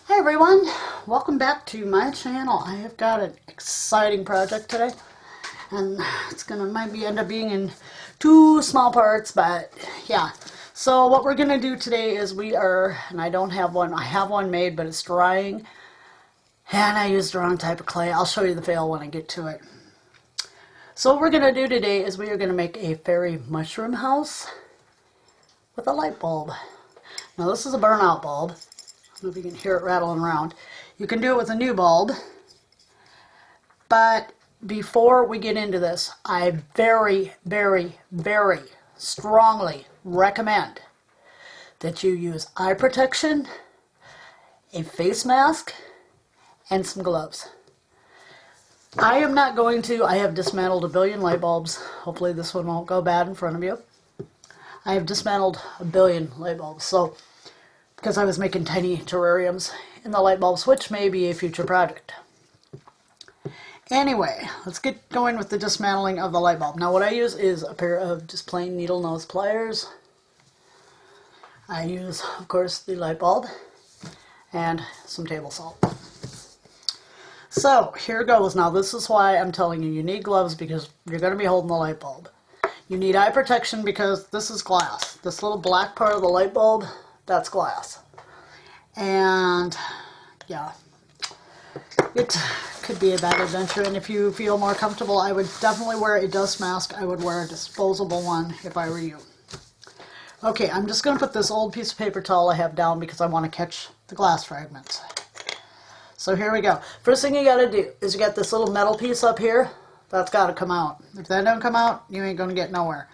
Hi everyone, welcome back to my channel. I have got an exciting project today, and it's gonna maybe end up being in two small parts, but yeah. So what we're gonna do today is and I don't have one, I have one made, but it's drying, and I used the wrong type of clay. I'll show you the fail when I get to it. So what we're gonna do today is we are gonna make a fairy mushroom house with a light bulb. Now this is a burnout bulb. I don't know if you can hear it rattling around. You can do it with a new bulb, but before we get into this, I very, very, very strongly recommend that you use eye protection, a face mask, and some gloves. I have dismantled a billion light bulbs. Hopefully this one won't go bad in front of you. I have dismantled a billion light bulbs, so because I was making tiny terrariums in the light bulbs, which may be a future project. Anyway, let's get going with the dismantling of the light bulb. Now what I use is a pair of just plain needle nose pliers. I use, of course, the light bulb and some table salt. So here goes. Now this is why I'm telling you need gloves, because you're going to be holding the light bulb. You need eye protection because this is glass. This little black part of the light bulb, that's glass. And yeah, it could be a bad adventure, and if you feel more comfortable, I would definitely wear a dust mask. I would wear a disposable one if I were you. Okay, I'm just going to put this old piece of paper towel I have down because I want to catch the glass fragments. So here we go. First thing you got to do is you got this little metal piece up here. That's got to come out. If that don't come out, you ain't going to get nowhere.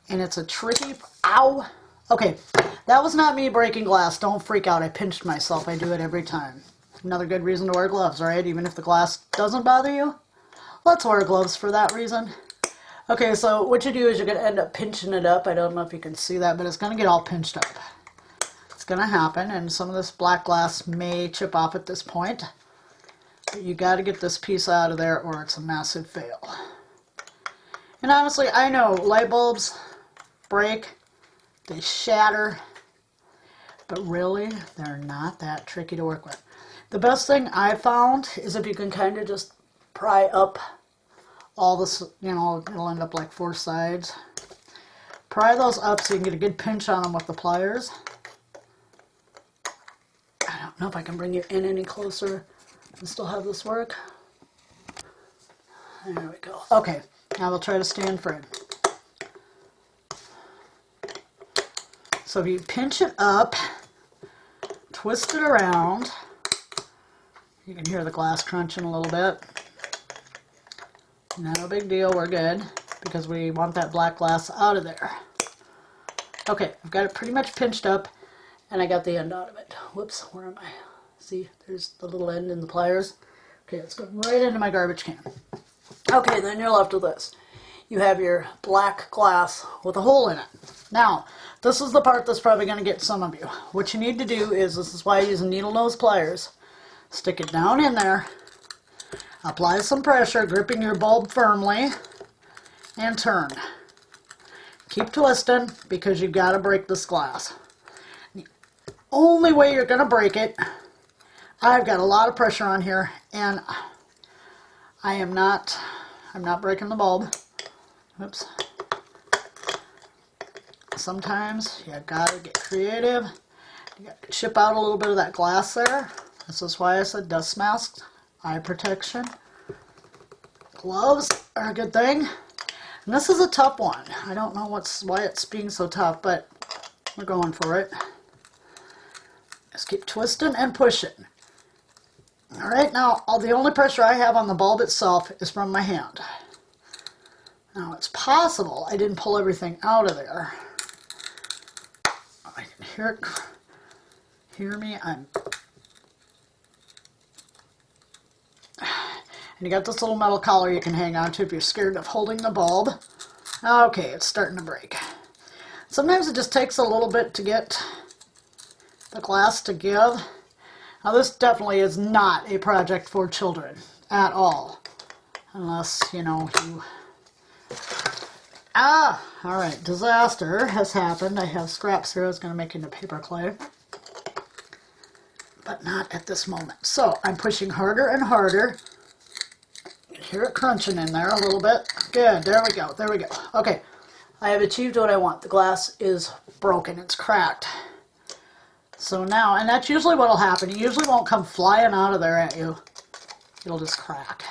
And it's a tricky... Ow! Okay, that was not me breaking glass. Don't freak out. I pinched myself. I do it every time. Another good reason to wear gloves, right? Even if the glass doesn't bother you. Let's wear gloves for that reason. Okay, so what you do is you're going to end up pinching it up. I don't know if you can see that, but it's going to get all pinched up. It's going to happen, and some of this black glass may chip off at this point. But you got to get this piece out of there or it's a massive fail. And honestly, I know light bulbs break. They shatter, but really, they're not that tricky to work with. The best thing I found is if you can kind of just pry up all this, it'll end up like four sides. Pry those up so you can get a good pinch on them with the pliers. I don't know if I can bring you in any closer and still have this work. There we go. Okay, now we'll try to stand frame. So if you pinch it up, twist it around, you can hear the glass crunching a little bit. No big deal, we're good, because we want that black glass out of there. Okay, I've got it pretty much pinched up, and I got the end out of it. Whoops, where am I? See, there's the little end in the pliers. Okay, it's going right into my garbage can. Okay, then you're left with this. You have your black glass with a hole in it. Now, this is the part that's probably going to get some of you. What you need to do is, this is why I use needle nose pliers. Stick it down in there, apply some pressure, gripping your bulb firmly, and turn. Keep twisting because you've got to break this glass. The only way you're going to break it, I've got a lot of pressure on here, and I'm not breaking the bulb. Oops. Sometimes you gotta get creative. You gotta chip out a little bit of that glass there. This is why I said dust masks, eye protection. Gloves are a good thing. And this is a tough one. I don't know why it's being so tough, but we're going for it. Just keep twisting and pushing. Alright, now the only pressure I have on the bulb itself is from my hand. Now it's possible I didn't pull everything out of there. I can hear it. Hear me? And you got this little metal collar you can hang on to if you're scared of holding the bulb. Okay, it's starting to break. Sometimes it just takes a little bit to get the glass to give. Now this definitely is not a project for children at all. Unless, you... Alright, disaster has happened. I have scraps here I was going to make into paper clay. but not at this moment. So I'm pushing harder and harder. You can hear it crunching in there a little bit. Good, there we go, there we go. Okay, I have achieved what I want. The glass is broken, it's cracked. So now, and that's usually what will happen. It usually won't come flying out of there at you. It'll just crack.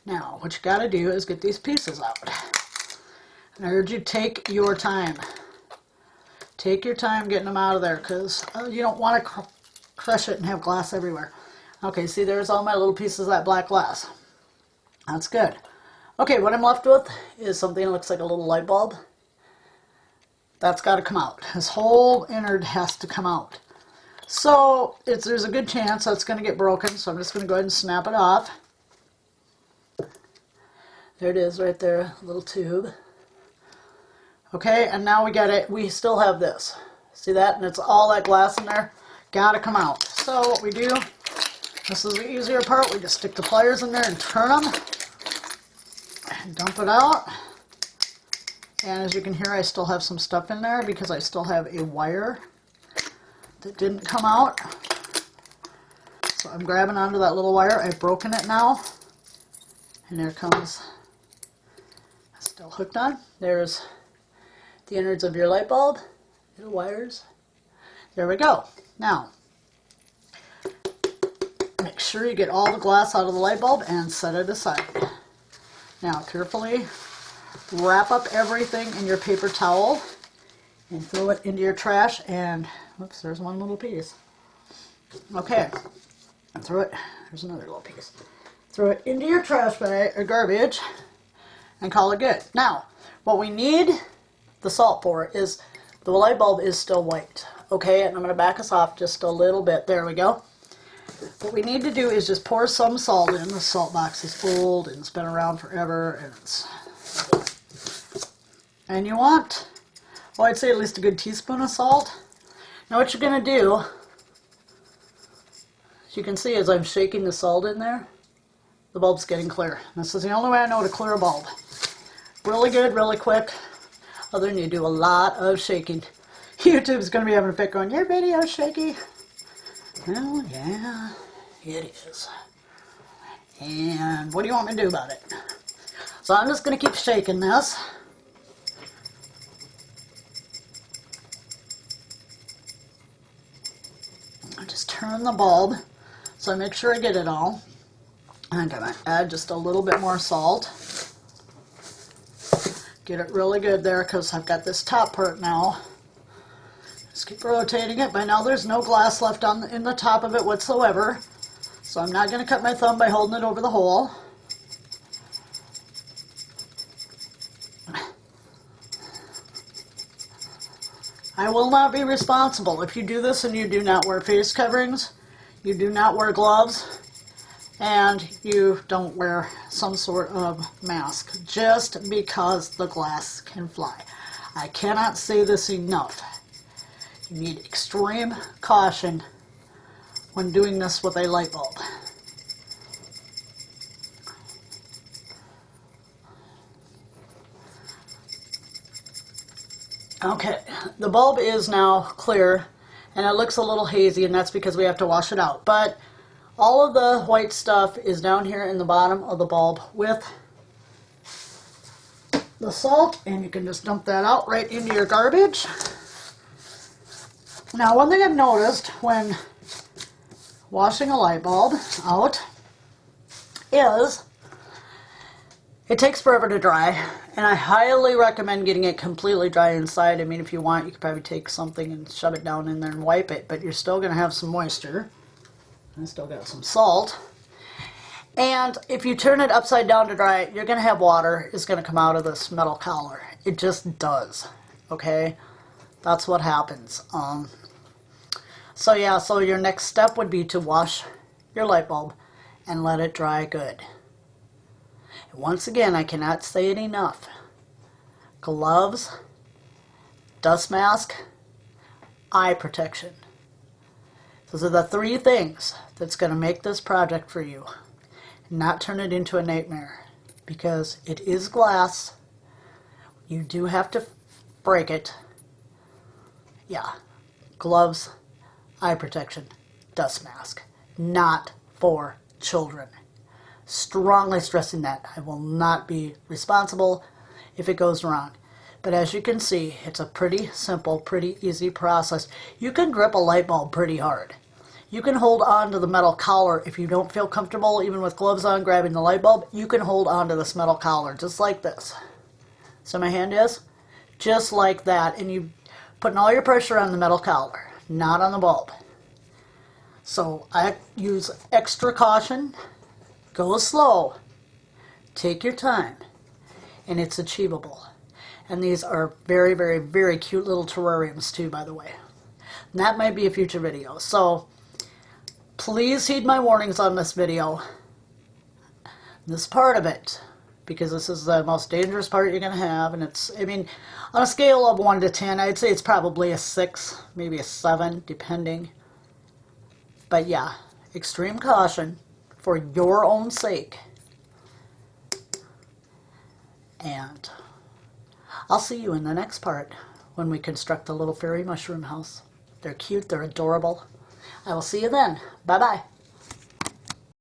Now, what you gotta do is get these pieces out. And I urge you, take your time. Take your time getting them out of there, because you don't want to crush it and have glass everywhere. Okay, see, there's all my little pieces of that black glass. That's good. Okay, what I'm left with is something that looks like a little light bulb. That's got to come out. This whole innard has to come out. So there's a good chance that's going to get broken, so I'm just going to go ahead and snap it off. There it is right there, a little tube. Okay, and now we still have this. See that? And it's all that glass in there. Got to come out. So what we do, this is the easier part, we just stick the pliers in there and turn them. And dump it out. And as you can hear, I still have some stuff in there because I still have a wire that didn't come out. So I'm grabbing onto that little wire. I've broken it now. And there comes, still hooked on. There's the innards of your light bulb, little wires. There we go. Now, make sure you get all the glass out of the light bulb and set it aside. Now, carefully wrap up everything in your paper towel and throw it into your trash. And, whoops, there's one little piece. Okay, and there's another little piece. Throw it into your trash bag or garbage and call it good. Now, what we need the salt for is the light bulb is still white. Okay, and I'm going to back us off just a little bit. There we go. What we need to do is just pour some salt in. The salt box is old and it's been around forever, and you want, well, I'd say at least a good teaspoon of salt. Now what you're going to do, as you can see as I'm shaking the salt in there, the bulb's getting clear. This is the only way I know to clear a bulb. Really good, really quick. Other than you do a lot of shaking. YouTube's going to be having a fit going, your video's shaky. Well, yeah, it is. And what do you want me to do about it? So I'm just going to keep shaking this. I just turn the bulb so I make sure I get it all. I'm going to add just a little bit more salt. Get it really good there because I've got this top part now. Just keep rotating it. By now there's no glass left in the top of it whatsoever. So I'm not going to cut my thumb by holding it over the hole. I will not be responsible if you do this and you do not wear face coverings, you do not wear gloves, and you don't wear some sort of mask, just because the glass can fly. I cannot say this enough. You need extreme caution when doing this with a light bulb. Okay, the bulb is now clear and it looks a little hazy, and that's because we have to wash it out. But all of the white stuff is down here in the bottom of the bulb with the salt, and you can just dump that out right into your garbage. Now, one thing I've noticed when washing a light bulb out is it takes forever to dry, and I highly recommend getting it completely dry inside. I mean, if you want, you could probably take something and shove it down in there and wipe it, but you're still going to have some moisture. I still got some salt. And if you turn it upside down to dry it, you're going to have water is going to come out of this metal collar. It just does. Okay? That's what happens. So yeah, so your next step would be to wash your light bulb and let it dry good. And once again, I cannot say it enough. Gloves, dust mask, eye protection. Those are the three things that's going to make this project for you. Not turn it into a nightmare. Because it is glass. You do have to break it. Yeah. Gloves, eye protection. dust mask, not for children. Strongly stressing that. I will not be responsible if it goes wrong. But as you can see, it's a pretty simple, pretty easy process. You can grip a light bulb pretty hard. You can hold on to the metal collar if you don't feel comfortable, even with gloves on, grabbing the light bulb. You can hold on to this metal collar just like this. So my hand is just like that, and you putting all your pressure on the metal collar, not on the bulb. So I use extra caution. Go slow, take your time, and it's achievable. And these are very, very, very cute little terrariums too, by the way. And that might be a future video. So please heed my warnings on this video. This part of it, because this is the most dangerous part you're going to have. And it's, I mean, on a scale of 1 to 10, I'd say it's probably a 6, maybe a 7, depending. But yeah, extreme caution for your own sake. And I'll see you in the next part when we construct the little fairy mushroom house. They're cute, they're adorable. I will see you then. Bye-bye.